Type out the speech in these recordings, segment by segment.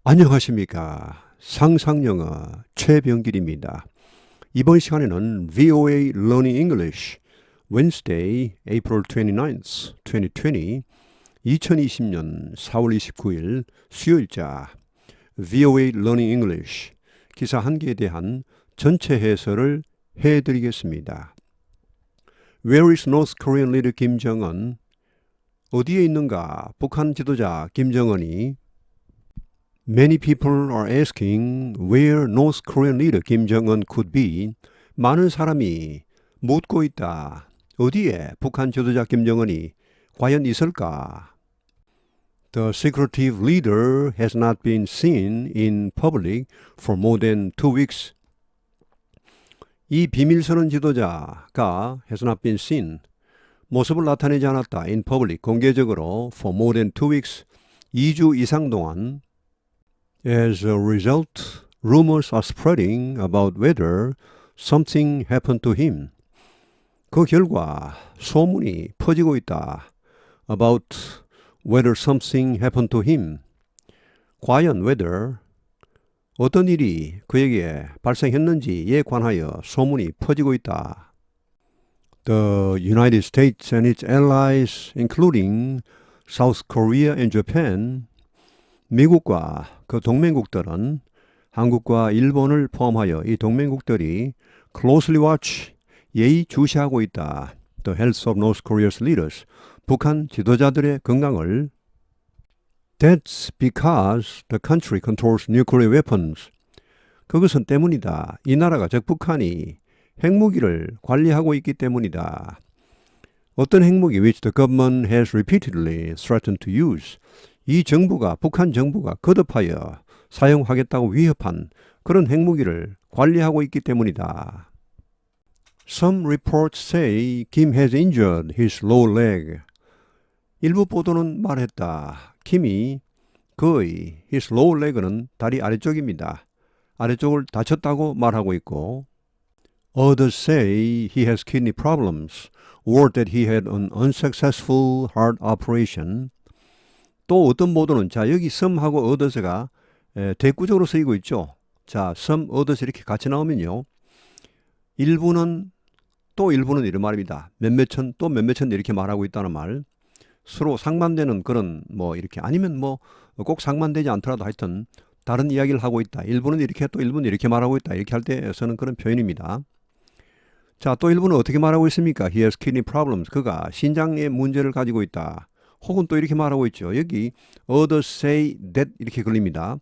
안녕하십니까. 상상영어 최병길입니다. 이번 시간에는 VOA Learning English Wednesday, April 29th, 2020 2020년 4월 29일 수요일자 VOA Learning English 기사 한 개에 대한 전체 해설을 해드리겠습니다. Where is North Korean leader Kim Jong-un? 어디에 있는가? 북한 지도자 김정은이 Many people are asking where North Korean leader Kim Jong-un could be. 많은 사람이 묻고 있다. 어디에 북한 지도자 김정은이 과연 있을까? The secretive leader has not been seen in public for more than 2 weeks. 이 비밀선언 지도자가 has not been seen. 모습을 나타내지 않았다. in public, 공개적으로 for more than 2 weeks, 2주 이상 동안 As a result, rumors are spreading about whether something happened to him. 그 결과 소문이 퍼지고 있다. About whether something happened to him. 과연 whether 어떤 일이 그에게 발생했는지에 관하여 소문이 퍼지고 있다. The United States and its allies, including South Korea and Japan, 미국과 그 동맹국들은 한국과 일본을 포함하여 이 동맹국들이 closely watch, 예의주시하고 있다. The health of North Korea's leaders, 북한 지도자들의 건강을. That's because the country controls nuclear weapons. 그것은 때문이다. 이 나라가 즉 북한이 핵무기를 관리하고 있기 때문이다. 어떤 핵무기 which the government has repeatedly threatened to use. 이 정부가 북한 정부가 거듭하여 사용하겠다고 위협한 그런 핵무기를 관리하고 있기 때문이다. Some reports say Kim has injured his lower leg. 일부 보도는 말했다. 김이 그의 his lower leg는 다리 아래쪽입니다. 아래쪽을 다쳤다고 말하고 있고 Others say he has kidney problems or that he had an unsuccessful heart operation. 또 어떤 보도는 자 여기 some하고 others가 대꾸적으로 쓰이고 있죠. 자 some, others 이렇게 같이 나오면요. 일부는 또 일부는 이런 말입니다. 몇몇 천 또 몇몇 천 이렇게 말하고 있다는 말. 서로 상반되는 그런 뭐 이렇게 아니면 뭐 꼭 상반되지 않더라도 하여튼 다른 이야기를 하고 있다. 일부는 이렇게 또 일부는 이렇게 말하고 있다. 이렇게 할 때 쓰는 그런 표현입니다. 자 또 일부는 어떻게 말하고 있습니까? He has kidney problems. 그가 신장의 문제를 가지고 있다. 혹은 또 이렇게 말하고 있죠. 여기 others say that 이렇게 걸립니다.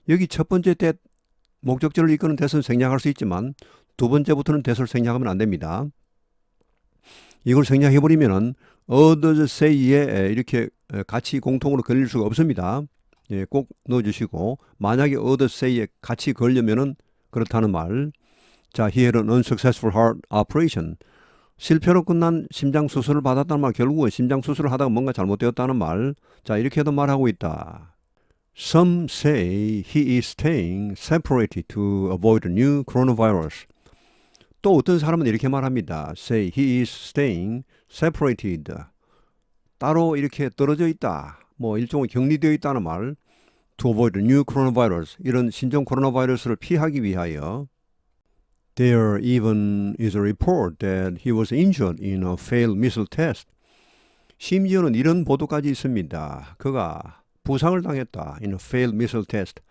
여기 첫 번째 that 목적절을 이끄는 that은 생략할 수 있지만 두 번째부터는 that을 생략하면 안 됩니다. 이걸 생략해버리면은 others say에 이렇게 같이 공통으로 걸릴 수가 없습니다. 예, 꼭 넣어주시고 만약에 others say에 같이 걸려면은 그렇다는 말. 자, he had an unsuccessful heart operation. 실패로 끝난 심장 수술을 받았다는 말, 결국은 심장 수술을 하다가 뭔가 잘못되었다는 말. 자, 이렇게도 말하고 있다. Some say he is staying separated to avoid a new coronavirus. 또 어떤 사람은 이렇게 말합니다. Say he is staying separated. 따로 이렇게 떨어져 있다. 뭐 일종의 격리되어 있다는 말. To avoid a new coronavirus. 이런 신종 코로나 바이러스를 피하기 위하여. There even is a report that he was injured in a failed missile test. 심지어는 이런 보도까지 있습니다. 그가 부상을 당했다. In a failed missile test.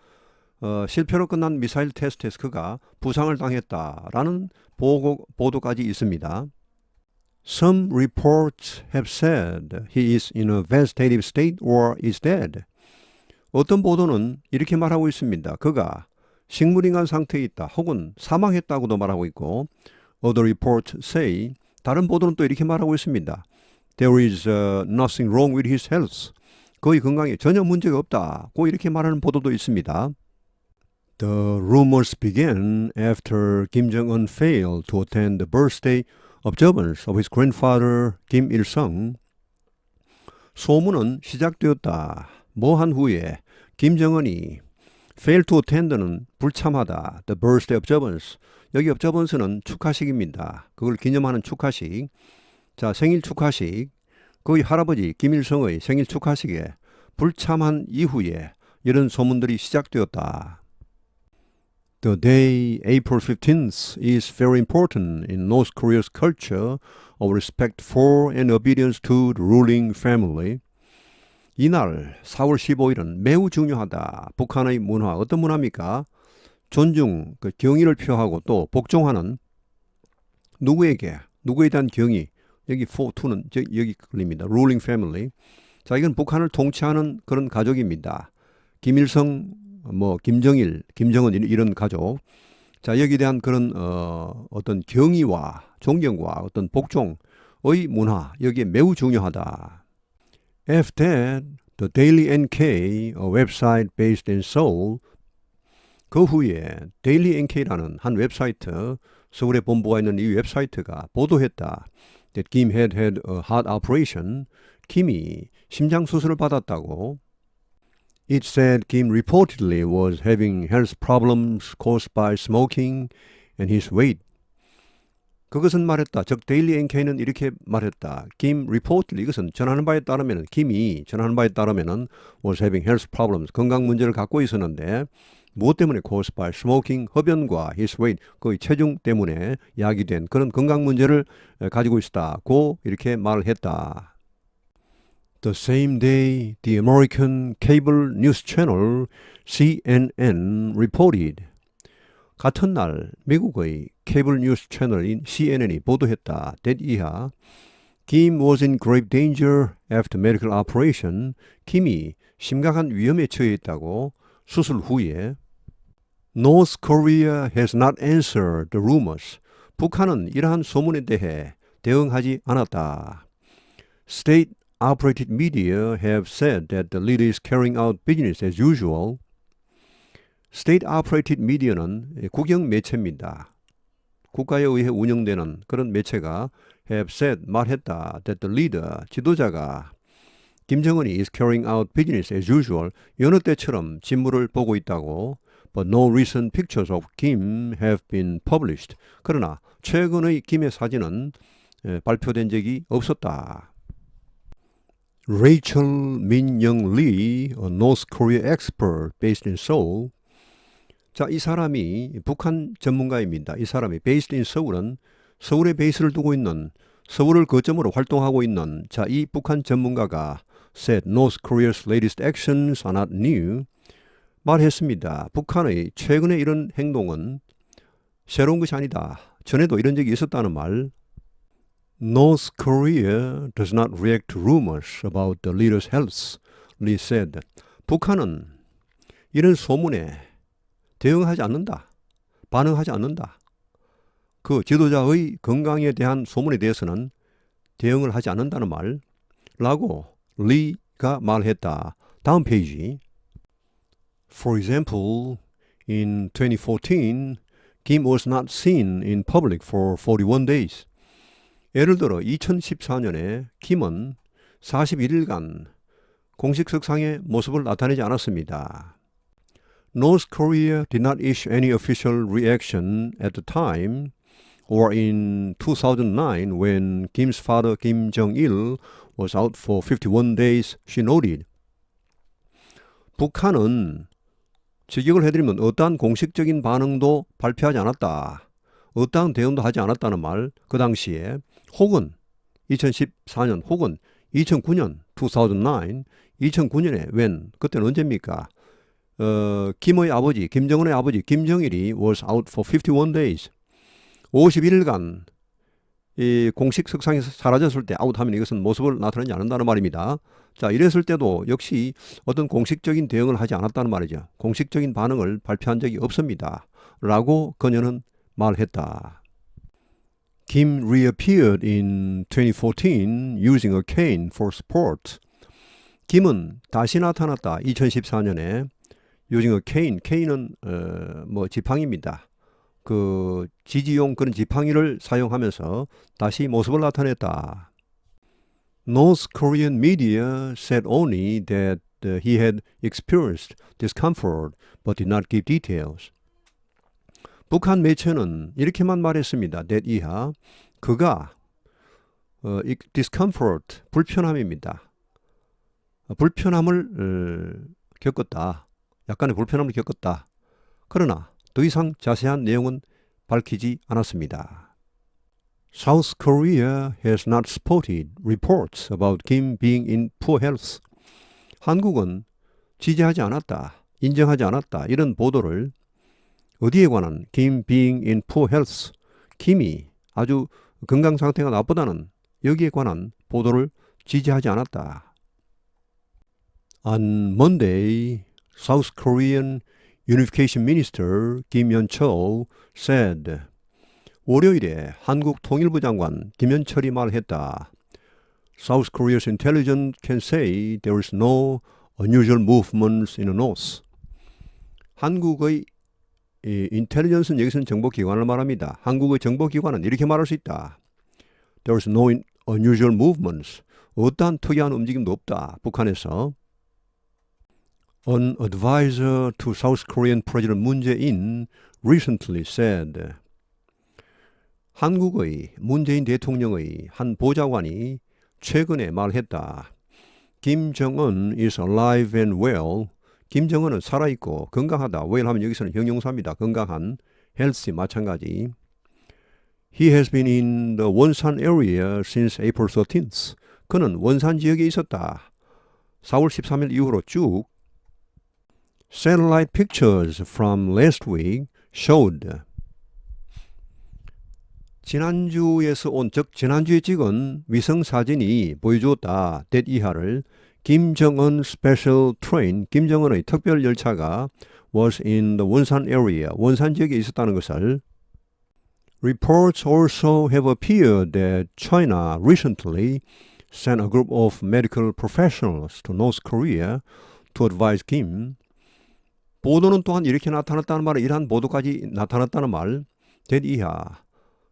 실패로 끝난 미사일 테스트에서 그가 부상을 당했다라는 보도까지 있습니다. Some reports have said he is in a vegetative state or is dead. 어떤 보도는 이렇게 말하고 있습니다. 그가 식물인간 상태에 있다. 혹은 사망했다고도 말하고 있고 Other reports say 다른 보도는 또 이렇게 말하고 있습니다. There is nothing wrong with his health. 그의 건강에 전혀 문제가 없다고 이렇게 말하는 보도도 있습니다. The rumors began after Kim Jong-un failed to attend the birthday observance of his grandfather Kim Il-sung. 소문은 시작되었다. 뭐 한 후에 김정은이 fail to attend는 불참하다. The birthday observance. 여기 observance는 축하식입니다. 그걸 기념하는 축하식. 자, 생일 축하식. 그의 할아버지 김일성의 생일 축하식에 불참한 이후에 이런 소문들이 시작되었다. The day April 15th is very important in North Korea's culture of respect for and obedience to the ruling family. 이날 4월 15일은 매우 중요하다. 북한의 문화, 어떤 문화입니까? 존중, 경의를 표하고 또 복종하는 누구에게? 누구에 대한 경의. 여기 for to는 여기 걸립니다. ruling family. 자, 이건 북한을 통치하는 그런 가족입니다. 김일성, 김정일, 김정은 이런 가족. 자, 여기에 대한 그런 어떤 경의와 존경과 어떤 복종의 문화, 여기에 매우 중요하다. After that, the Daily NK, a website based in Seoul, 그 후에 Daily NK라는 한 웹사이트, 서울에 본부가 있는 이 웹사이트가 보도했다. That Kim had had a heart operation. 김이 심장 수술을 받았다고. It said Kim reportedly was having health problems caused by smoking and his weight. 그것은 말했다. 즉 데일리 NK는 이렇게 말했다. 김 reportedly, 이것은 전하는 바에 따르면 김이 전하는 바에 따르면은 was having health problems, 건강 문제를 갖고 있었는데 무엇 때문에 caused by smoking, 흡연과 his weight, 그의 체중 때문에 야기된 그런 건강 문제를 가지고 있었다고 이렇게 말을 했다. The same day, the American cable news channel CNN reported. 같은 날 미국의 케이블 뉴스 채널인 CNN이 보도했다. that 이하 Kim was in grave danger after medical operation. 김이 심각한 위험에 처해 있다고. 수술 후에 North Korea has not answered the rumors. 북한은 이러한 소문에 대해 대응하지 않았다. State-operated media have said that the leader is carrying out business as usual. State-operated media는 국영 매체입니다. 국가에 의해 운영되는 그런 매체가 have said, 말했다. that the leader, 지도자가 김정은이 is carrying out business as usual, 여느 때처럼 직무를 보고 있다고. But no recent pictures of Kim have been published. 그러나 최근의 김의 사진은 발표된 적이 없었다. Rachel Min-young Lee, a North Korea expert based in Seoul. 자, 이 사람이 북한 전문가입니다. 이 사람이 based in Seoul은 서울에 베이스를 두고 있는, 서울을 거점으로 활동하고 있는, 자, 이 북한 전문가가 said North Korea's latest actions are not new. 말했습니다. 북한의 최근의 이런 행동은 새로운 것이 아니다. 전에도 이런 적이 있었다는 말. North Korea does not react to rumors about the leader's health, Lee said. 북한은 이런 소문에 대응하지 않는다. 반응하지 않는다. 그 지도자의 건강에 대한 소문에 대해서는 대응을 하지 않는다는 말라고 리가 말했다. 다음 페이지. For example, in 2014, Kim was not seen in public for 41 days. 예를 들어 2014년에 김은 41일간 공식석상의 모습을 나타내지 않았습니다. North Korea did not issue any official reaction at the time or in 2009 when Kim's father Kim Jong-il was out for 51 days, she noted. 북한은 직역을 해드리면 어떠한 공식적인 반응도 발표하지 않았다. 어떠한 대응도 하지 않았다는 말, 그 당시에 혹은 2014년 혹은 2009년 2009, 2009년에 when, 그때는 언제입니까? 김의 아버지, 김정은의 아버지 김정일이 was out for 51 days. 51일간 이 공식 석상에서 사라졌을 때 아웃하면 이것은 모습을 나타내지 않는다는 말입니다. 자, 이랬을 때도 역시 어떤 공식적인 대응을 하지 않았다는 말이죠. 공식적인 반응을 발표한 적이 없습니다. 라고 그녀는 말했다. Kim reappeared in 2014 using a cane for support. 김은 다시 나타났다. 2014년에 using a cane. cane은 지팡이입니다. 그 지지용 그런 지팡이를 사용하면서 다시 모습을 나타냈다. North Korean media said only that he had experienced discomfort but did not give details. 북한 매체는 이렇게만 말했습니다. that 이하 그가 discomfort 불편함입니다. 불편함을 겪었다. 약간의 불편함을 겪었다. 그러나 더 이상 자세한 내용은 밝히지 않았습니다. South Korea has not supported reports about Kim being in poor health. 한국은 지지하지 않았다, 인정하지 않았다 이런 보도를 어디에 관한 Kim being in poor health, 김이 아주 건강 상태가 나쁘다는 여기에 관한 보도를 지지하지 않았다. On Monday, South Korean Unification Minister Kim Yeon-chol said, 월요일에 한국 통일부 장관 김현철이 말했다. South Korea's intelligence can say there is no unusual movements in the north. 한국의 인텔리전스는 여기서는 정보기관을 말합니다. 한국의 정보기관은 이렇게 말할 수 있다. There is no unusual movements. 어떠한 특이한 움직임도 없다. 북한에서. An advisor to South Korean President Moon Jae-in recently said, 한국의 문재인 대통령의 한 보좌관이 최근에 말했다. Kim Jong-un is alive and well. 김정은은 살아있고 건강하다. well 하면 여기서는 형용사입니다. 건강한, healthy 마찬가지. He has been in the 원산 area since April 13th. 그는 원산 지역에 있었다. 4월 13일 이후로 쭉. Satellite pictures from last week showed. 지난주에서 온, 즉 지난주에 찍은 위성 사진이 보여주었다. that 이하를 김정은 스페셜 트레인, 김정은의 특별 열차가 was in the 원산 area, 원산 지역에 있었다는 것을. Reports also have appeared that China recently sent a group of medical professionals to North Korea to advise Kim. 보도는 또한 이렇게 나타났다는 말에 이러한 보도까지 나타났다는 말, that 이하.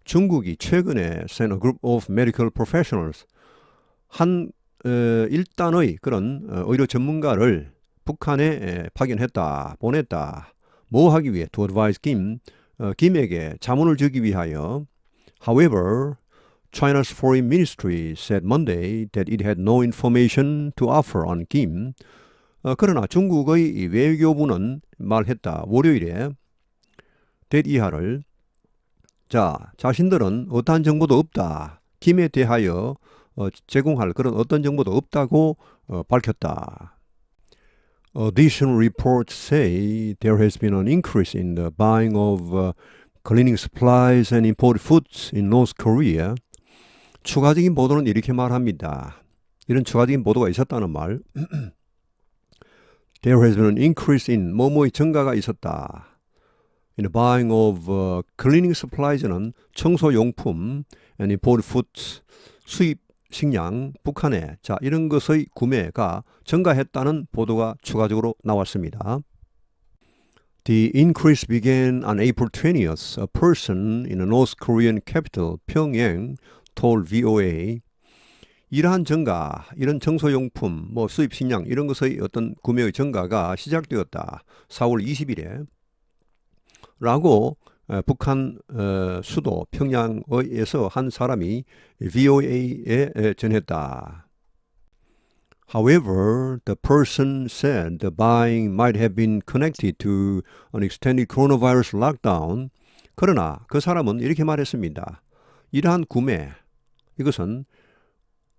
중국이 최근에 sent a group of medical professionals, 한 일단의 그런 의료 전문가를 북한에 파견했다, 보냈다. 뭐 하기 위해? To advise Kim, 김에게 자문을 주기 위하여. However, China's foreign ministry said Monday that it had no information to offer on Kim. 그러나 중국의 외교부는 말했다. 월요일에 that 이하를 자, 자신들은 어떠한 정보도 없다. 김에 대하여 제공할 그런 어떤 정보도 없다고 밝혔다. Additional reports say there has been an increase in the buying of cleaning supplies and imported foods in North Korea. 추가적인 보도는 이렇게 말합니다. 이런 추가적인 보도가 있었다는 말. There has been an increase in 뭐뭐의 증가가 있었다. In the buying of cleaning supplies는 청소용품 and imported foods, 수입 식량, 북한에 자 이런 것의 구매가 증가했다는 보도가 추가적으로 나왔습니다. The increase began on April 20th. A person in the North Korean capital, Pyongyang, told VOA. 이러한 증가, 이런 청소용품, 뭐 수입 식량 이런 것의 어떤 구매의 증가가 시작되었다. 4월 20일에. 라고 북한 수도 평양에서 한 사람이 VOA에 전했다. However, the person said the buying might have been connected to an extended coronavirus lockdown. 그러나 그 사람은 이렇게 말했습니다. 이러한 구매, 이것은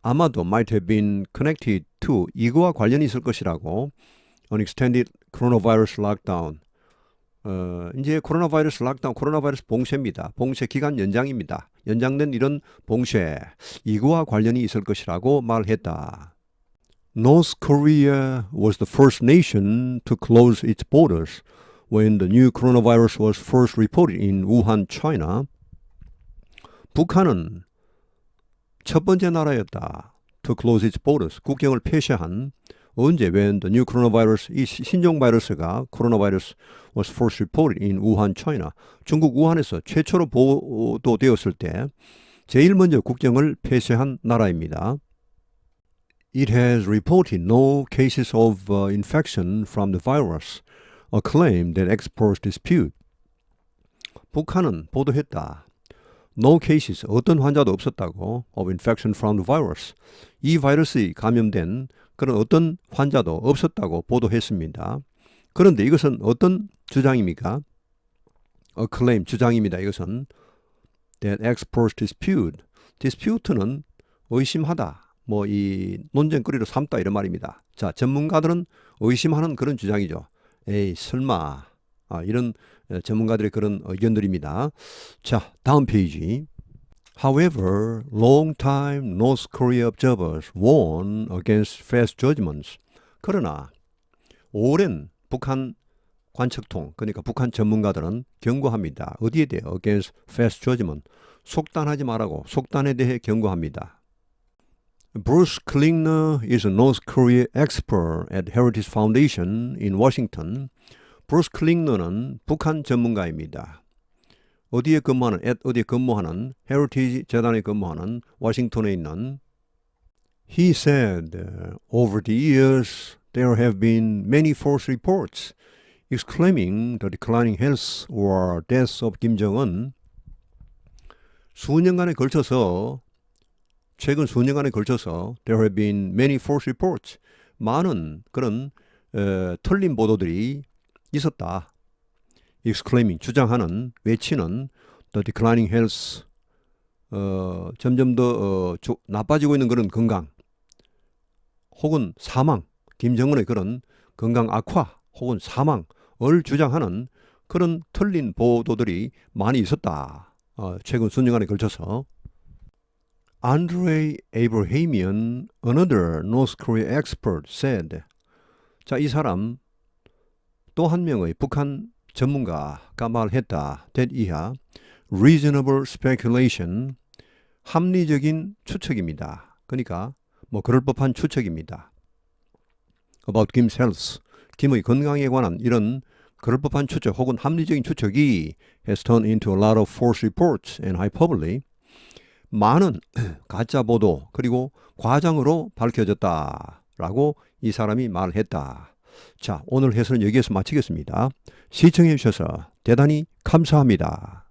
아마도 might have been connected to, 이거와 관련이 있을 것이라고. An extended coronavirus lockdown. 이제 코로나 바이러스 락다운, 코로나 바이러스 봉쇄입니다. 봉쇄 기간 연장입니다. 연장된 이런 봉쇄, 이거와 관련이 있을 것이라고 말했다. North Korea was the first nation to close its borders when the new coronavirus was first reported in Wuhan, China. 북한은 첫 번째 나라였다. To close its borders, 국경을 폐쇄한. 언제? When the new coronavirus, 이 신종 바이러스가 코로나 바이러스 was first reported in Wuhan, China. 중국 우한에서 최초로 보도되었을 때 제일 먼저 국경을 폐쇄한 나라입니다. It has reported no cases of infection from the virus, a claim that experts dispute. 북한은 보도했다. No cases, 어떤 환자도 없었다고, of infection from the virus. 이 바이러스에 감염된 그런 어떤 환자도 없었다고 보도했습니다. 그런데 이것은 어떤 주장입니까? A claim, 주장입니다. 이것은 that experts dispute. dispute는 의심하다. 뭐 이 논쟁거리로 삼다 이런 말입니다. 자, 전문가들은 의심하는 그런 주장이죠. 에이, 설마. 이런 전문가들의 그런 의견들입니다. 자, 다음 페이지. However, long-time North Korea observers warn against fast judgments. 그러나 오랜 북한 관측통, 그러니까 북한 전문가들은 경고합니다. 어디에 대해? Against fast judgment. 속단하지 말라고, 속단에 대해 경고합니다. Bruce Klingner is a North Korea expert at Heritage Foundation in Washington. 브루스 클링너는 북한 전문가입니다. 어디에 근무하는 헤리티지 재단에 근무하는 워싱턴에 있는 He said, over the years there have been many false reports exclaiming the declining health or death of Kim Jong-un. 최근 수년간에 걸쳐서 there have been many false reports. 많은 그런 틀린 보도들이 있었다. exclaiming, 주장하는, 외치는 the declining health, 점점 더 나빠지고 있는 그런 건강, 혹은 사망, 김정은의 그런 건강 악화, 혹은 사망을 주장하는 그런 틀린 보도들이 많이 있었다. 최근 수년간에 걸쳐서. Andrei Abrahamian, another North Korea expert, said. 자, 이 사람 또 한 명의 북한 전문가가 말했다. that 이하 reasonable speculation, 합리적인 추측입니다. 그러니까 뭐 그럴 법한 추측입니다. about Kim's health, 김의 건강에 관한 이런 그럴 법한 추측 혹은 합리적인 추측이 has turned into a lot of false reports and hyperbole. 많은 가짜 보도 그리고 과장으로 밝혀졌다라고 이 사람이 말했다. 자, 오늘 해설은 여기에서 마치겠습니다. 시청해 주셔서 대단히 감사합니다.